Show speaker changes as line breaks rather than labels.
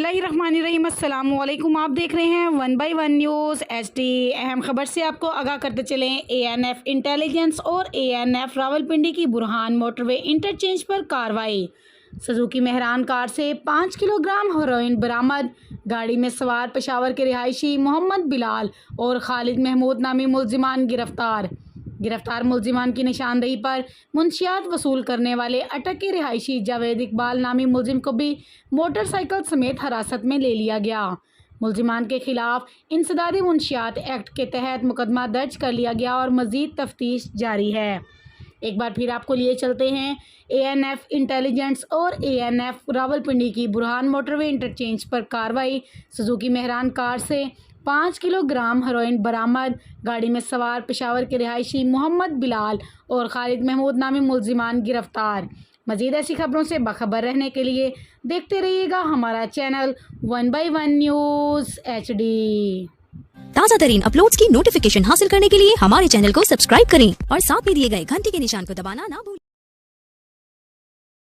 बिस्मिल्लाहिर्रहमानिर्रहीम। अस्सलाम वालेकुम। आप देख रहे हैं 1 बाय 1 न्यूज़ HD। अहम खबर से आपको आगाह करते चलें। ANF इंटेलिजेंस और ANF रावलपिंडी की बुरहान मोटरवे इंटरचेंज पर कार्रवाई। सुजुकी मेहरान कार से 5 किलोग्राम हेरोइन बरामद। गाड़ी में सवार पेशावर के रिहायशी मोहम्मद बिलाल और खालिद महमूद नामी मुलजिमान गिरफ्तार मुलजिमान की निशानदेही पर मुंशियात वसूल करने वाले अटक के रिहायशी जावेद इकबाल नामी मुलजिम को भी मोटरसाइकिल समेत हिरासत में ले लिया गया। मुलजिमान के खिलाफ इंसदादी मुंशियात एक्ट के तहत मुकदमा दर्ज कर लिया गया और मज़ीद तफ्तीश जारी है। एक बार फिर आपको लिए चलते हैं ANF इंटेलिजेंस और ANF रावलपिंडी की बुरहान मोटरवे इंटरचेंज पर कार्रवाई। सुजुकी मेहरान कार से 5 किलोग्राम हेरोइन बरामद। गाड़ी में सवार पेशावर के रिहायशी मोहम्मद बिलाल और खालिद महमूद नामी मुलजिमान गिरफ्तार। मज़ीद ऐसी खबरों से बाखबर रहने के लिए देखते रहिएगा हमारा चैनल 1 बाय 1 न्यूज़ HD।
ताज़ा तरीन अपलोड्स की नोटिफिकेशन हासिल करने के लिए हमारे चैनल को सब्सक्राइब करें और साथ में दिए गए घंटी के निशान को दबाना ना भूलें।